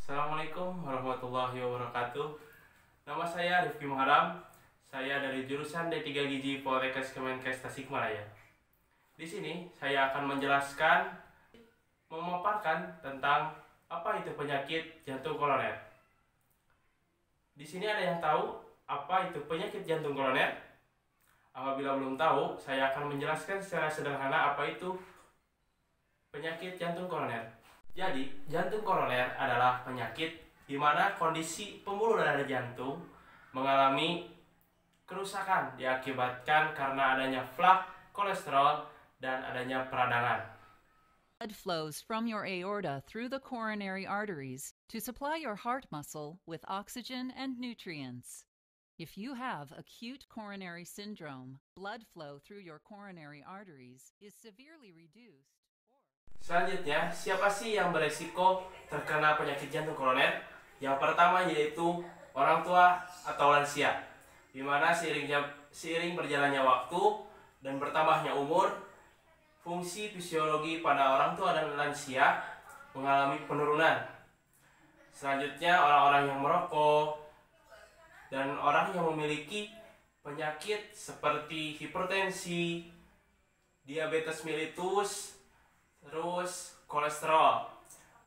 Assalamualaikum warahmatullahi wabarakatuh. Nama saya Rifki Muharam. Saya dari jurusan D3 Gizi Poltekkes Kemenkes Tasikmalaya. Di sini saya akan menjelaskan, memaparkan tentang apa itu penyakit jantung koroner. Di sini ada yang tahu apa itu penyakit jantung koroner? Apabila belum tahu, saya akan menjelaskan secara sederhana apa itu penyakit jantung koroner. Jadi, jantung koroner adalah penyakit di mana kondisi pembuluh darah jantung mengalami kerusakan diakibatkan karena adanya plak, kolesterol, dan adanya peradangan. Blood flows from your aorta through the coronary arteries to supply your heart muscle with oxygen and nutrients. If you have acute coronary syndrome, blood flow through your coronary arteries is severely reduced. Selanjutnya, siapa sih yang beresiko terkena penyakit jantung koroner? Yang pertama yaitu orang tua atau lansia, di mana seiring berjalannya waktu dan bertambahnya umur, fungsi fisiologi pada orang tua dan lansia mengalami penurunan. Selanjutnya, orang-orang yang merokok dan orang yang memiliki penyakit seperti hipertensi, diabetes mellitus, terus kolesterol.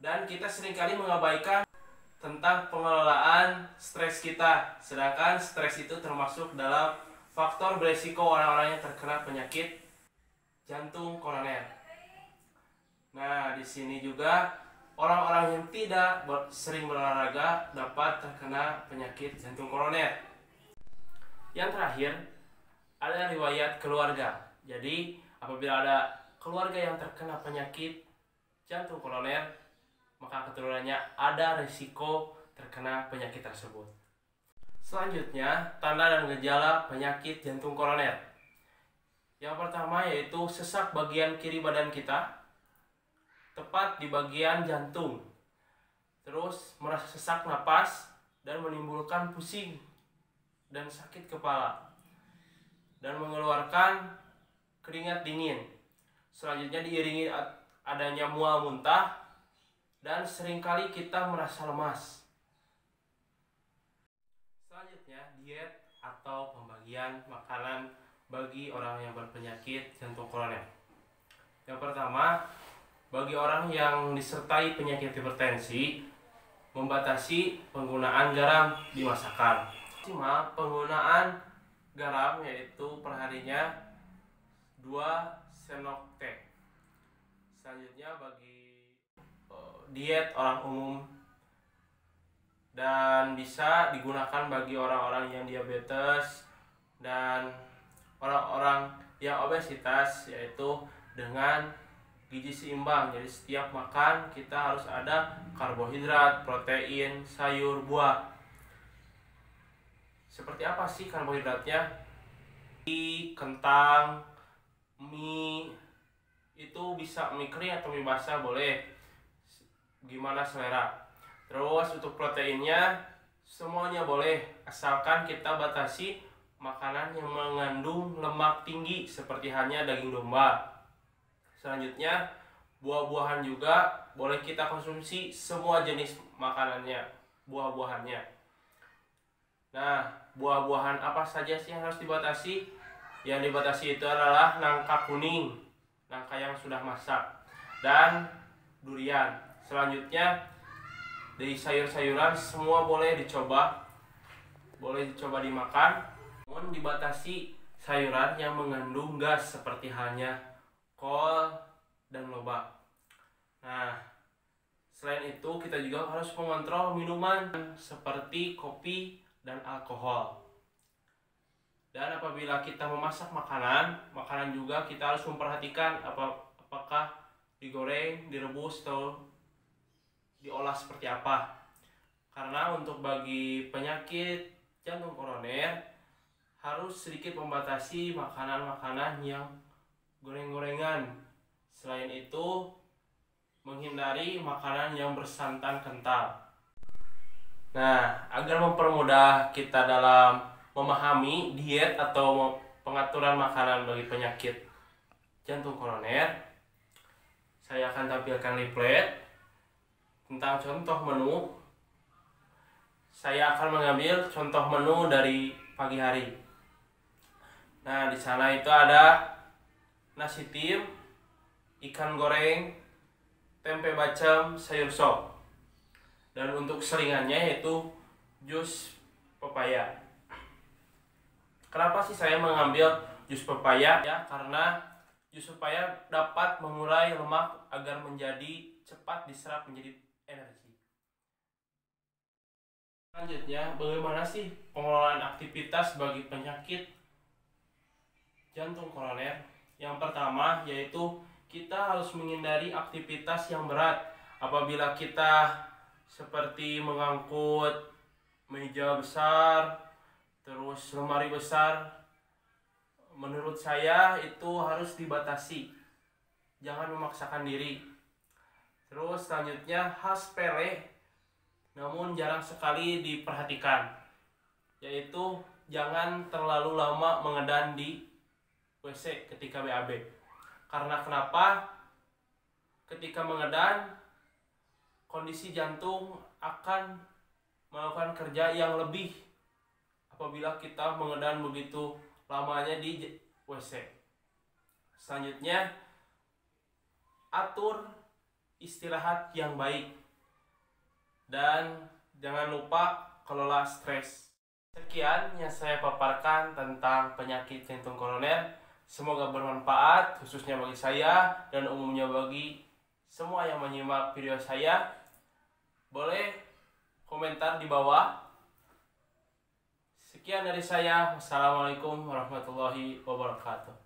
Dan kita seringkali mengabaikan tentang pengelolaan stres kita, sedangkan stres itu termasuk dalam faktor beresiko orang-orang yang terkena penyakit jantung koroner. Nah, di sini juga orang-orang yang tidak sering berolahraga dapat terkena penyakit jantung koroner. Yang terakhir, ada riwayat keluarga. Jadi, apabila ada keluarga yang terkena penyakit jantung koroner, maka keturunannya ada risiko terkena penyakit tersebut. Selanjutnya, tanda dan gejala penyakit jantung koroner. Yang pertama yaitu sesak bagian kiri badan kita, tepat di bagian jantung. Terus merasa sesak napas dan menimbulkan pusing dan sakit kepala, dan mengeluarkan keringat dingin. Selanjutnya diiringi adanya mual muntah dan seringkali kita merasa lemas. Selanjutnya, diet atau pembagian makanan bagi orang yang berpenyakit jantung koroner. Yang pertama, bagi orang yang disertai penyakit hipertensi, membatasi penggunaan garam di masakan. Maksimal penggunaan garam yaitu perharinya 2 sendok teh. Selanjutnya, bagi diet orang umum dan bisa digunakan bagi orang-orang yang diabetes dan orang-orang yang obesitas, yaitu dengan gizi seimbang. Jadi setiap makan kita harus ada karbohidrat, protein, sayur, buah. Seperti apa sih karbohidratnya? Kentang, mie, itu bisa mie kering atau mie basah boleh, gimana selera. Terus untuk proteinnya semuanya boleh, asalkan kita batasi makanan yang mengandung lemak tinggi seperti halnya daging domba. Selanjutnya, buah-buahan juga boleh kita konsumsi, semua jenis makanannya, buah-buahannya. Nah, buah-buahan apa saja sih yang harus dibatasi? Yang dibatasi itu adalah nangka kuning, nangka yang sudah masak, dan durian. Selanjutnya, dari sayur-sayuran semua boleh dicoba dimakan, namun dibatasi sayuran yang mengandung gas seperti halnya kol dan lobak. Nah, selain itu kita juga harus mengontrol minuman seperti kopi dan alkohol. Dan apabila kita memasak makanan juga kita harus memperhatikan apakah digoreng, direbus, atau diolah seperti apa. Karena untuk bagi penyakit jantung koroner harus sedikit membatasi makanan-makanan yang goreng-gorengan. Selain itu, menghindari makanan yang bersantan kental. Nah, agar mempermudah kita dalam memahami diet atau pengaturan makanan bagi penyakit jantung koroner, saya akan tampilkan leaflet tentang contoh menu saya akan mengambil contoh menu dari pagi hari. Nah, di sana itu ada nasi tim, ikan goreng, tempe bacem, sayur sop. Dan untuk selingannya yaitu jus pepaya. Kenapa sih saya mengambil jus pepaya? Ya, karena jus pepaya dapat mengurai lemak agar menjadi cepat diserap menjadi energi. Selanjutnya, bagaimana sih pengelolaan aktivitas bagi penyakit jantung koroner? Yang pertama yaitu kita harus menghindari aktivitas yang berat. Apabila kita seperti mengangkut meja besar, terus lemari besar, menurut saya itu harus dibatasi. Jangan memaksakan diri. Terus selanjutnya hal sepele namun jarang sekali diperhatikan, yaitu jangan terlalu lama mengedan di WC ketika BAB. Karena kenapa? Ketika mengedan, kondisi jantung akan melakukan kerja yang lebih apabila kita mengedan begitu lamanya di WC. Selanjutnya, atur istirahat yang baik. Dan jangan lupa kelola stres. Sekian yang saya paparkan tentang penyakit jantung koroner. Semoga bermanfaat khususnya bagi saya dan umumnya bagi semua yang menyimak video saya. Boleh komentar di bawah. Sekian dari saya. Wassalamualaikum warahmatullahi wabarakatuh.